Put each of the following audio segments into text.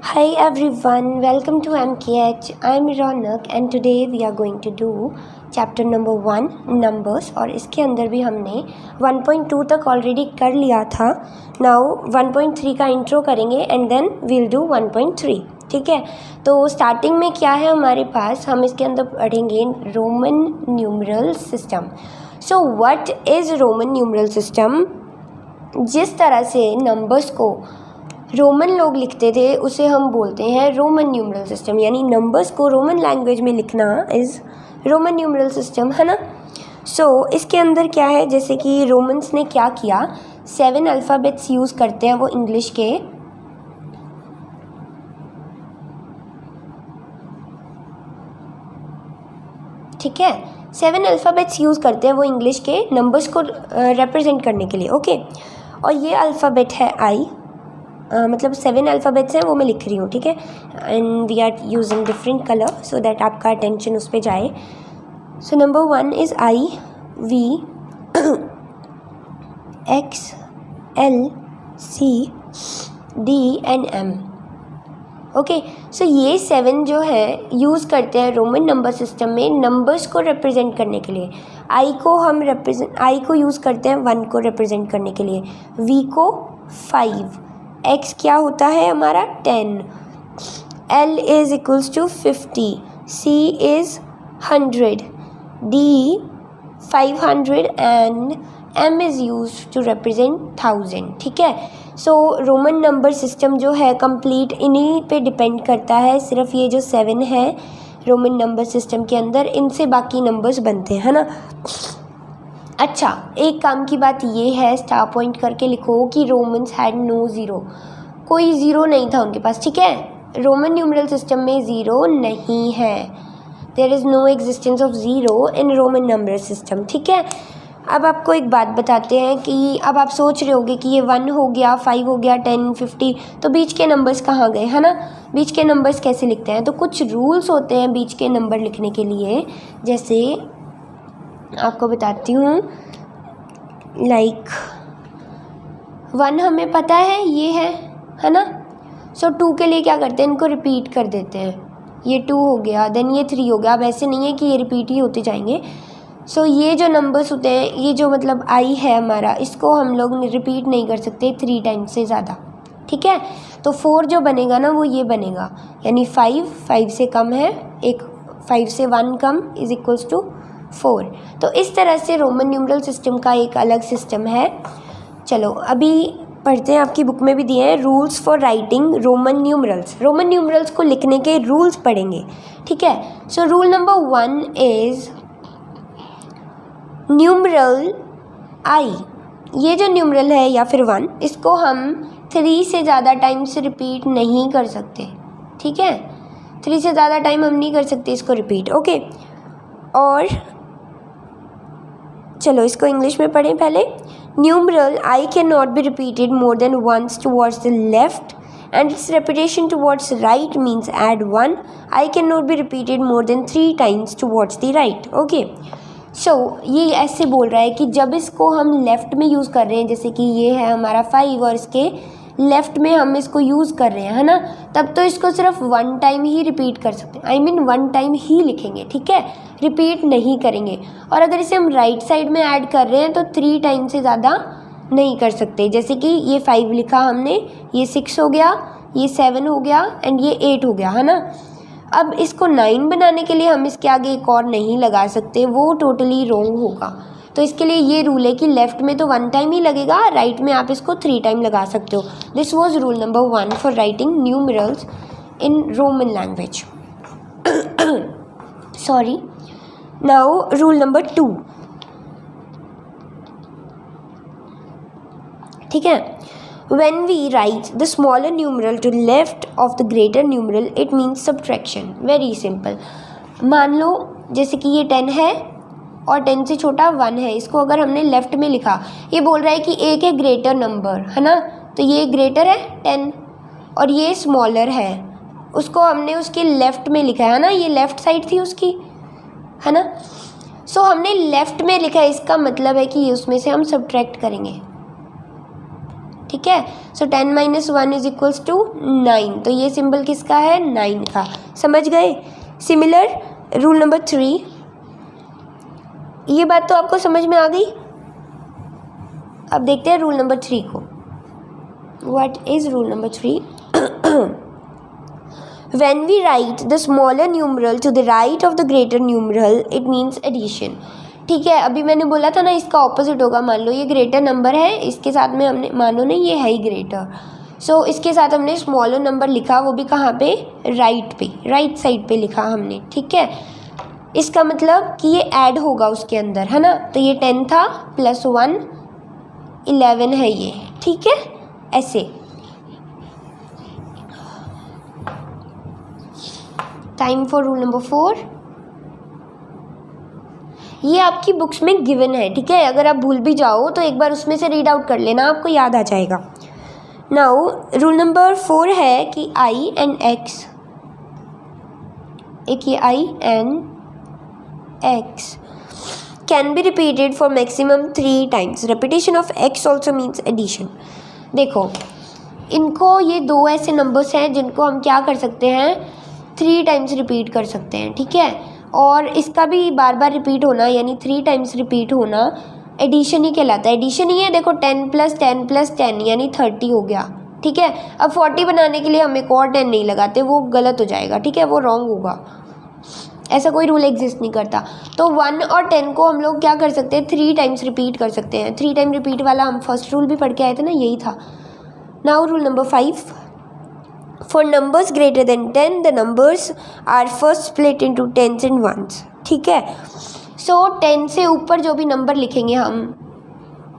Hi everyone, welcome to MKH. I'm Ronak and today we are going to do chapter number 1 numbers और इसके अंदर भी हमने 1.2 तक ऑलरेडी कर लिया था. नाउ 1.3 का इंट्रो करेंगे एंड देन वील डू 1.3. ठीक है, तो स्टार्टिंग में क्या है हमारे पास, हम इसके अंदर पढ़ेंगे Roman numeral system. So what is Roman numeral system? जिस तरह से नंबर्स को रोमन लोग लिखते थे उसे हम बोलते हैं रोमन न्यूमरल सिस्टम, यानी नंबर्स को रोमन लैंग्वेज में लिखना इज़ रोमन न्यूमरल सिस्टम, है ना. सो इसके अंदर क्या है, जैसे कि रोमन्स ने क्या किया, 7 अल्फ़ाबेट्स यूज़ करते हैं वो इंग्लिश के. ठीक है, 7 अल्फ़ाबेट्स यूज़ करते हैं वो इंग्लिश के नंबर्स को रिप्रेजेंट करने के लिए. ओके, और ये अल्फ़ाबेट है आई, मतलब 7 अल्फ़ाबेट्स हैं वो मैं लिख रही हूँ. ठीक है, and we are using different colour so that आपका अटेंशन उस पर जाए. So number 1 is I, V, X, L, C, D and M. Okay, so ये 7 जो है यूज़ करते हैं रोमन नंबर सिस्टम में नंबर्स को रिप्रेजेंट करने के लिए. आई को यूज़ करते हैं 1 को रिप्रेजेंट करने के लिए, वी को 5, एक्स क्या होता है हमारा 10, L is equals to 50, C is 100, D 500 and M is use to represent 1000. ठीक है, सो रोमन नंबर सिस्टम जो है कंप्लीट इन्हीं पे डिपेंड करता है. सिर्फ ये जो 7 है रोमन नंबर सिस्टम के अंदर, इनसे बाकी नंबर्स बनते हैं, है ना. अच्छा, एक काम की बात ये है, स्टार पॉइंट करके लिखो कि रोमन्स हैड नो ज़ीरो. कोई ज़ीरो नहीं था उनके पास. ठीक है, रोमन न्यूमरल सिस्टम में ज़ीरो नहीं है. There is no existence of zero in Roman number system. ठीक है, अब आपको एक बात बताते हैं कि अब आप सोच रहे होगे कि ये 1 हो गया, 5 हो गया, 10, 50, तो बीच के नंबर्स कहाँ गए, है ना. बीच के नंबर्स कैसे लिखते हैं, तो कुछ रूल्स होते हैं बीच के नंबर लिखने के लिए. जैसे आपको बताती हूँ, लाइक 1 हमें पता है ये है ना. सो 2 के लिए क्या करते हैं, इनको रिपीट कर देते हैं. ये 2 हो गया, देन ये 3 हो गया. अब ऐसे नहीं है कि ये रिपीट ही होते जाएंगे. सो ये जो नंबर्स होते हैं, ये जो मतलब आई है हमारा, इसको हम लोग रिपीट नहीं कर सकते 3 टाइम्स से ज़्यादा. ठीक है, तो 4 जो बनेगा ना वो ये बनेगा, यानी 5 से कम है, एक 5 से 1 कम इज़ इक्वल्स टू 4. तो इस तरह से रोमन न्यूमरल सिस्टम का एक अलग सिस्टम है. चलो अभी पढ़ते हैं, आपकी बुक में भी दिए हैं rules for writing Roman numerals. Roman numerals को लिखने के रूल्स पढ़ेंगे. ठीक है, so rule number 1 is numeral I. ये जो न्यूमरल है या फिर 1, इसको हम 3 से ज़्यादा टाइम से रिपीट नहीं कर सकते. ठीक है, 3 से ज़्यादा टाइम हम नहीं कर सकते इसको रिपीट. ओके, और चलो इसको इंग्लिश में पढ़ें पहले. Numeral I can not be repeated more than once towards the left and its repetition towards right means add 1. I cannot be repeated more than 3 times towards the right. Okay, सो ये ऐसे बोल रहा है कि जब इसको हम लेफ़्ट में यूज़ कर रहे हैं, जैसे कि ये है हमारा 5 और इसके लेफ़्ट में हम इसको यूज़ कर रहे हैं, है ना, तब तो इसको सिर्फ 1 टाइम ही रिपीट कर सकते हैं. आई मीन 1 टाइम ही लिखेंगे. ठीक है, रिपीट नहीं करेंगे. और अगर इसे हम राइट साइड में ऐड कर रहे हैं तो 3 टाइम से ज़्यादा नहीं कर सकते. जैसे कि ये 5 लिखा हमने, ये 6 हो गया, ये 7 हो गया एंड ये 8 हो गया, है ना. अब इसको 9 बनाने के लिए हम इसके आगे एक और नहीं लगा सकते, वो टोटली रॉन्ग होगा. तो इसके लिए ये रूल है कि लेफ़्ट में तो 1 टाइम ही लगेगा, राइट में आप इसको 3 टाइम लगा सकते हो. This was rule number 1 for writing numerals in Roman language. Sorry, now rule number 2. ठीक है, when we write the smaller numeral to left of the greater numeral it means subtraction. very simple. मान लो जैसे कि ये 10 है और 10 से छोटा 1 है, इसको अगर हमने लेफ़्ट में लिखा, ये बोल रहा है कि एक है ग्रेटर नंबर, है ना, तो ये ग्रेटर है 10 और ये स्मॉलर है, उसको हमने उसके लेफ़्ट में लिखा है ना, ये लेफ़्ट साइड थी उसकी, है ना. सो हमने लेफ़्ट में लिखा है, इसका मतलब है कि उसमें से हम सब्ट्रैक्ट करेंगे. ठीक है। सो 10 - 1 इज इक्वल्स टू 9, तो ये सिंबल किसका है, 9 का। समझ गए। सिमिलर रूल नंबर 3, ये बात तो आपको समझ में आ गई। अब देखते हैं रूल नंबर 3 को। What is rule number 3? When we write the smaller numeral to the right of the greater numeral, it means addition। ठीक है, अभी मैंने बोला था ना इसका ऑपोजिट होगा। मान लो ये ग्रेटर नंबर है, इसके साथ में हमने, मानो नहीं ये है ही ग्रेटर, सो इसके साथ हमने स्मॉलर नंबर लिखा, वो भी कहाँ पे, राइट पे, राइट साइड पे लिखा हमने। ठीक है, इसका मतलब कि ये ऐड होगा उसके अंदर, है ना। तो ये 10 था प्लस 1 11 है ये। ठीक है, ऐसे। Time for rule number 4। ये आपकी बुक्स में गिवन है, ठीक है। अगर आप भूल भी जाओ तो एक बार उसमें से रीड आउट कर लेना, आपको याद आ जाएगा। नाउ रूल नंबर 4 है कि आई एंड एक्स, एक ये I and X can be repeated for maximum 3 times. Repetition of X also means addition. देखो, इनको, ये दो ऐसे नंबर्स हैं जिनको हम क्या कर सकते हैं, 3 टाइम्स रिपीट कर सकते हैं। ठीक है, और इसका भी बार बार रिपीट होना, यानी 3 टाइम्स रिपीट होना एडिशन ही कहलाता है। एडिशन ही है। देखो 10 + 10 + 10 यानी 30 हो गया। ठीक है, अब 40 बनाने के लिए हम एक और 10 नहीं लगाते, वो गलत हो जाएगा। ठीक है, वो रॉन्ग होगा, ऐसा कोई रूल एग्जिस्ट नहीं करता। तो 1 और 10 को हम लोग क्या कर सकते हैं, 3 टाइम्स रिपीट कर सकते हैं। 3 टाइम रिपीट वाला हम फर्स्ट रूल भी पढ़ के आए थे ना, यही था। Now rule number 5, for numbers greater than 10 the numbers are first split into 10s and 1s। ठीक है, सो 10 से ऊपर जो भी नंबर लिखेंगे हम,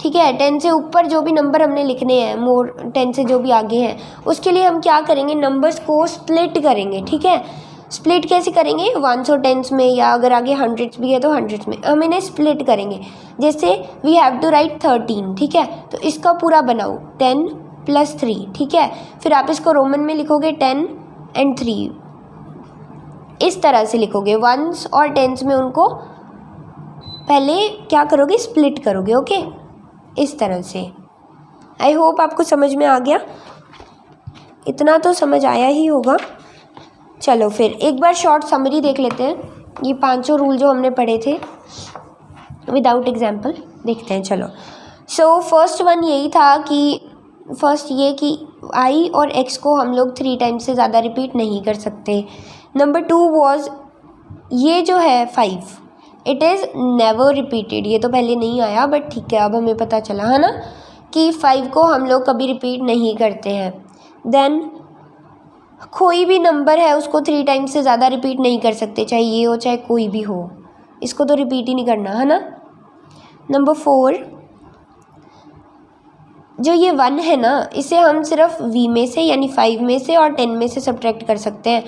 ठीक है, 10 से ऊपर जो भी नंबर हमने लिखने हैं, मोर 10 से जो भी आगे हैं, उसके लिए हम क्या करेंगे, नंबर्स को स्प्लिट करेंगे। ठीक है, स्प्लिट कैसे करेंगे, 1s और 10s में, या अगर आगे 100s भी है तो 100s में हम इन्हें स्प्लिट करेंगे। जैसे वी हैव टू राइट 13, ठीक है, तो इसका पूरा बनाओ 10 + 3। ठीक है, फिर आप इसको रोमन में लिखोगे 10 and 3, इस तरह से लिखोगे। 1s और 10s में उनको पहले क्या करोगे, स्प्लिट करोगे। ओके, इस तरह से। आई होप आपको समझ में आ गया, इतना तो समझ आया ही होगा। चलो फिर एक बार शॉर्ट समरी देख लेते हैं, ये 5 रूल जो हमने पढ़े थे विदाउट एग्जाम्पल देखते हैं। चलो, सो फर्स्ट वन यही था कि फर्स्ट ये कि आई और एक्स को हम लोग 3 टाइम्स से ज़्यादा रिपीट नहीं कर सकते। नंबर 2 वॉज, ये जो है 5, इट इज़ नेवर रिपीटेड। ये तो पहले नहीं आया, बट ठीक है, अब हमें पता चला है ना कि 5 को हम लोग कभी रिपीट नहीं करते हैं। देन कोई भी नंबर है उसको 3 टाइम्स से ज़्यादा रिपीट नहीं कर सकते, चाहे ये हो चाहे कोई भी हो, इसको तो रिपीट ही नहीं करना, है ना। नंबर 4, जो ये 1 है ना, इसे हम सिर्फ v में से यानी 5 में से और 10 में से सब्ट्रैक्ट कर सकते हैं,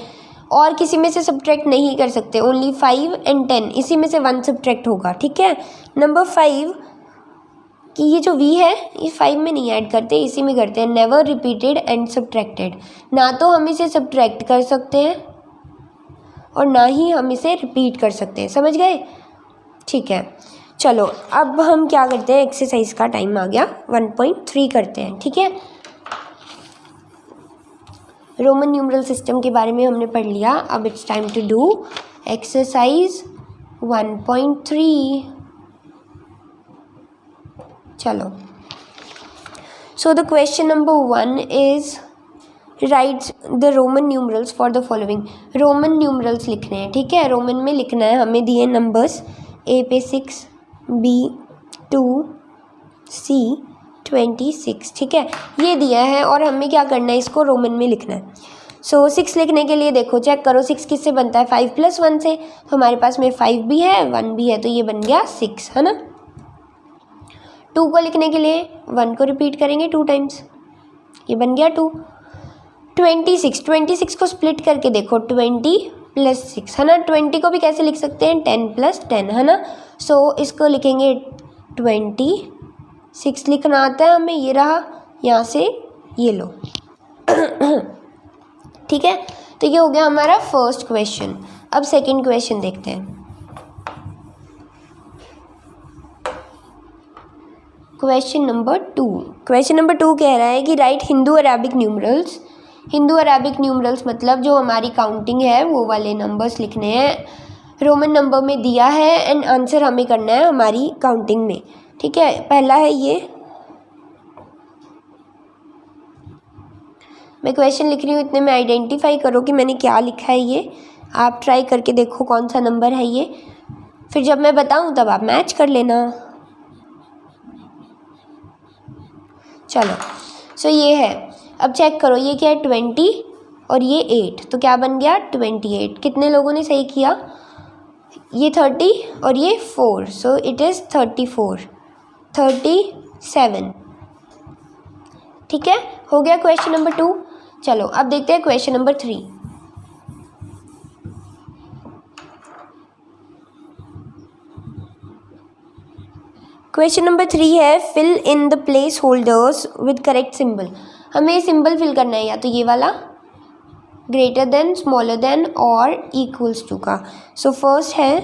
और किसी में से सब्ट्रैक्ट नहीं कर सकते। ओनली 5 and 10, इसी में से 1 सब्ट्रैक्ट होगा। ठीक है, नंबर 5 कि ये जो v है ये 5 में नहीं ऐड करते, इसी में करते हैं। नेवर रिपीटेड एंड सब्ट्रैक्टेड, ना तो हम इसे सब्ट्रैक्ट कर सकते हैं और ना ही हम इसे रिपीट कर सकते हैं। समझ गए? ठीक है, चलो अब हम क्या करते हैं, एक्सरसाइज का टाइम आ गया, 1.3 करते हैं। ठीक है, रोमन न्यूमरल सिस्टम के बारे में हमने पढ़ लिया, अब it's time to do exercise 1.3। चलो, so the question number 1 is write the Roman numerals for the following. Roman numerals लिखने हैं। ठीक है, रोमन में लिखना है। हमें दिए नंबर्स, ए पे 6, बी 2, सी 26। ठीक है, ये दिया है और हमें क्या करना है, इसको रोमन में लिखना है। सो 6 लिखने के लिए देखो, चेक करो 6 किससे बनता है, 5 + 1 से। हमारे पास में 5 भी है 1 भी है, तो ये बन गया 6, है ना। 2 को लिखने के लिए 1 को रिपीट करेंगे 2 टाइम्स, ये बन गया 2। 26 को स्प्लिट करके देखो, 20 + 6, है ना। 20 को भी कैसे लिख सकते हैं, 10 + 10, है ना। सो इसको लिखेंगे 26 लिखना आता है हमें, ये रहा, यहाँ से ये लो। ठीक है, तो ये हो गया हमारा फर्स्ट क्वेश्चन। अब सेकंड क्वेश्चन देखते हैं। क्वेश्चन नंबर 2 कह रहा है कि right Hindu Arabic numerals. Hindu Arabic numerals मतलब जो हमारी काउंटिंग है वो वाले नंबर्स लिखने हैं। रोमन नंबर में दिया है एंड आंसर हमें करना है हमारी काउंटिंग में। ठीक है, पहला है ये, मैं क्वेश्चन लिख रही हूँ, इतने में आइडेंटिफाई करो कि मैंने क्या लिखा है। ये आप ट्राई करके देखो कौन सा नंबर है ये, फिर जब मैं बताऊँ तब आप मैच कर लेना। चलो, सो ये है, अब चेक करो ये क्या है 20 और ये 8, तो क्या बन गया 28। कितने लोगों ने सही किया? ये 30 और ये 4, सो इट इज़ 37। ठीक है, हो गया क्वेश्चन नंबर 2। चलो अब देखते हैं क्वेश्चन नंबर 3। क्वेश्चन नंबर 3 है fill in the placeholders with correct symbol. हमें सिंबल फिल करना है, या तो ये वाला ग्रेटर देन, स्मॉलर देन और इक्वल्स टू का। सो फर्स्ट है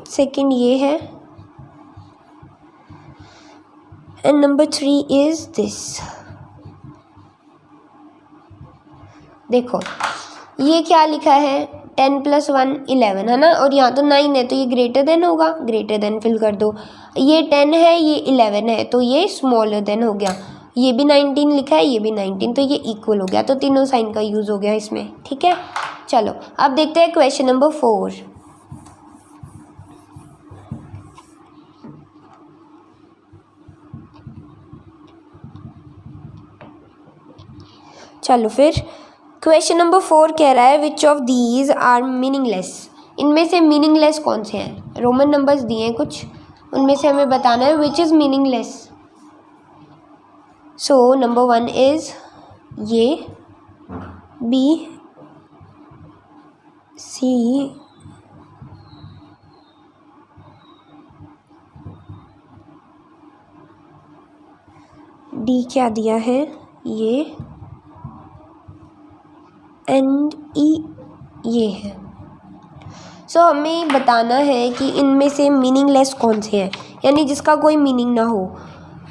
सेकंड ये है एंड नंबर 3 इज दिस। देखो ये क्या लिखा है 10 + 1 11 है ना, और यहाँ तो 9 है तो ये ग्रेटर देन होगा, ग्रेटर देन फिल कर दो। ये 10 है, ये 11 है तो ये स्मॉलर देन हो गया। ये भी 19 लिखा है, ये भी 19, तो ये इक्वल हो गया। तो तीनों साइन का यूज़ हो गया इसमें। ठीक है, चलो अब देखते हैं क्वेश्चन नंबर 4। चलो फिर क्वेश्चन नंबर 4 कह रहा है which of these are meaningless. इनमें से मीनिंगलेस कौन से हैं? रोमन नंबर्स दिए हैं कुछ, उनमें से हमें बताना है which is meaningless. So number 1 is ये, बी, सी, डी क्या दिया है ये, एंड ई ये है। सो हमें बताना है कि इनमें से मीनिंगलेस कौन से हैं, यानी जिसका कोई मीनिंग ना हो।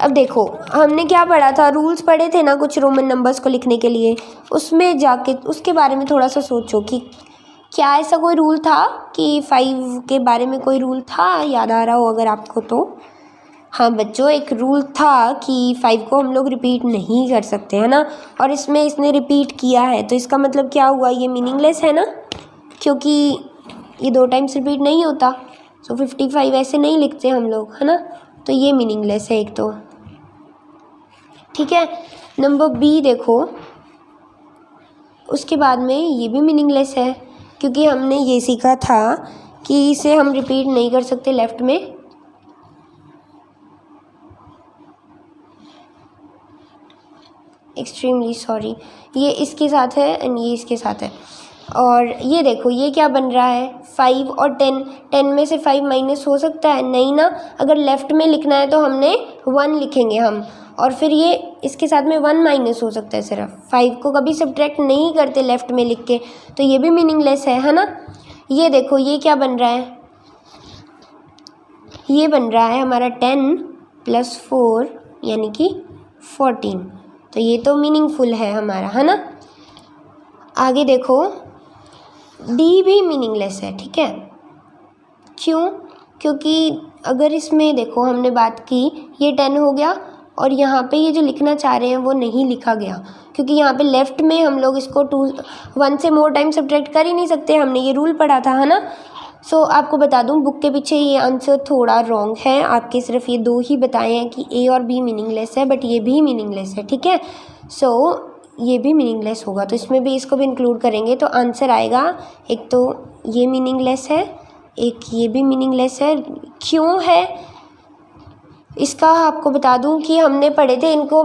अब देखो हमने क्या पढ़ा था, रूल्स पढ़े थे ना कुछ रोमन नंबर्स को लिखने के लिए, उसमें जाके उसके बारे में थोड़ा सा सोचो कि क्या ऐसा कोई रूल था कि 5 के बारे में कोई रूल था, याद आ रहा हो अगर आपको तो। हाँ बच्चों, एक रूल था कि 5 को हम लोग रिपीट नहीं कर सकते, है ना, और इसमें इसने रिपीट किया है तो इसका मतलब क्या हुआ, ये मीनिंगलेस है ना, क्योंकि ये 2 टाइम्स रिपीट नहीं होता। सो 55 ऐसे नहीं लिखते हम लोग, है ना, तो ये मीनिंगलेस है एक तो। ठीक है, नंबर बी देखो, उसके बाद में ये भी मीनिंगलेस है क्योंकि हमने ये सीखा था कि इसे हम रिपीट नहीं कर सकते लेफ़्ट में। एक्सट्रीमली सॉरी, ये इसके साथ है एंड ये इसके साथ है। और ये देखो ये क्या बन रहा है 5 और 10 में से 5 माइनस हो सकता है नहीं ना, अगर लेफ़्ट में लिखना है तो हमने 1 लिखेंगे हम, और फिर ये इसके साथ में 1 माइनस हो सकता है सिर्फ। 5 को कभी सब्ट्रैक्ट नहीं करते लेफ़्ट में लिख के, तो ये भी मीनिंगलेस है ना। ये देखो ये क्या बन रहा है, ये बन रहा है हमारा 10 + 4 यानी कि 14, तो ये तो मीनिंगफुल है हमारा, है ना। आगे देखो डी भी मीनिंगलेस है। ठीक है, क्यों? क्योंकि अगर इसमें देखो हमने बात की, ये 10 हो गया और यहाँ पे ये जो लिखना चाह रहे हैं वो नहीं लिखा गया, क्योंकि यहाँ पे लेफ़्ट में हम लोग इसको 1 से मोर टाइम सब्ट्रैक्ट कर ही नहीं सकते, हमने ये रूल पढ़ा था, है ना। सो आपको बता दूँ बुक के पीछे ये आंसर थोड़ा रॉन्ग है, आपके सिर्फ ये 2 ही बताए हैं कि ए और बी मीनिंगलेस है, बट ये भी मीनिंगलेस है। ठीक है, सो ये भी मीनिंगलेस होगा, तो इसमें भी इसको भी इंक्लूड करेंगे तो आंसर आएगा, एक तो ये मीनिंगलेस है, एक ये भी मीनिंगलेस है। क्यों है इसका आपको बता दूं कि हमने पढ़े थे इनको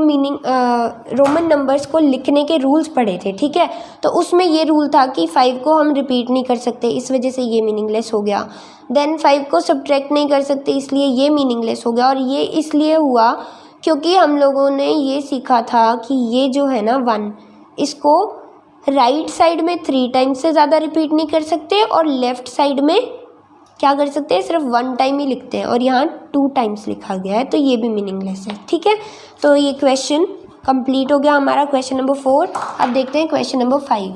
रोमन नंबर्स को लिखने के रूल्स पढ़े थे। ठीक है, तो उसमें ये रूल था कि 5 को हम रिपीट नहीं कर सकते, इस वजह से ये मीनिंगलेस हो गया। देन 5 को सब्ट्रैक्ट नहीं कर सकते, इसलिए ये मीनिंगलेस हो गया, और ये इसलिए हुआ क्योंकि हम लोगों ने ये सीखा था कि ये जो है ना 1, इसको राइट साइड में 3 टाइम्स से ज़्यादा रिपीट नहीं कर सकते और लेफ़्ट साइड में क्या कर सकते हैं, सिर्फ 1 टाइम ही लिखते हैं, और यहाँ 2 टाइम्स लिखा गया है, तो ये भी मीनिंगलेस है। ठीक है, तो ये क्वेश्चन कंप्लीट हो गया हमारा, क्वेश्चन नंबर 4। अब देखते हैं क्वेश्चन नंबर 5।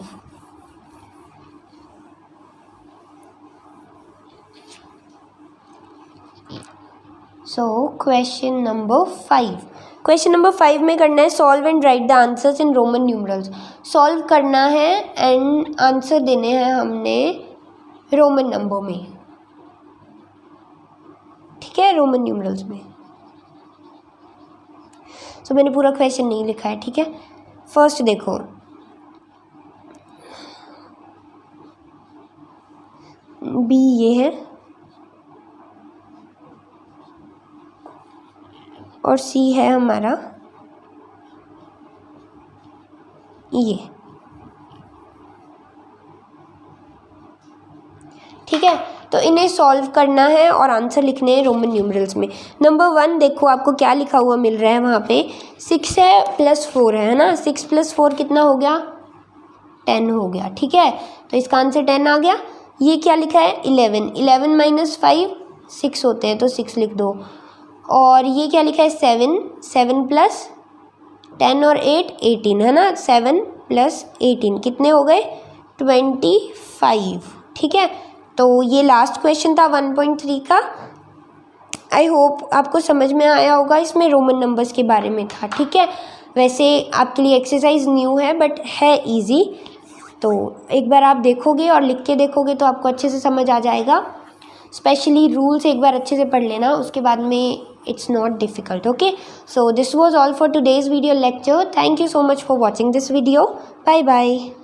क्वेश्चन नंबर 5 में करना है solve and right the answers in Roman numerals. Solve करना है एंड आंसर देने हैं हमने रोमन नंबर में। ठीक है, रोमन न्यूमरल्स में। मैंने पूरा क्वेश्चन नहीं लिखा है। ठीक है, फर्स्ट देखो, बी ये है और सी है हमारा ये। ठीक है, तो इन्हें सॉल्व करना है और आंसर लिखने हैं रोमन न्यूमरल्स में। नंबर 1 देखो आपको क्या लिखा हुआ मिल रहा है वहाँ पे, 6 है प्लस 4 है ना। 6 प्लस 4 कितना हो गया, 10 हो गया। ठीक है, तो इसका आंसर 10 आ गया। ये क्या लिखा है, 11। 11 माइनस 5 6 होते हैं, तो 6 लिख दो। और ये क्या लिखा है, 7। 7 प्लस 10 और 8 18 है ना। 7 प्लस 18 कितने हो गए, 25। ठीक है, तो ये लास्ट क्वेश्चन था 1.3 का। आई होप आपको समझ में आया होगा, इसमें रोमन नंबर्स के बारे में था। ठीक है, वैसे आपके लिए एक्सरसाइज न्यू है बट है इजी, तो एक बार आप देखोगे और लिख के देखोगे तो आपको अच्छे से समझ आ जाएगा। स्पेशली रूल्स एक बार अच्छे से पढ़ लेना, उसके बाद में it's not difficult. Okay, so this was all for today's video lecture. Thank you so much for watching this video. Bye bye.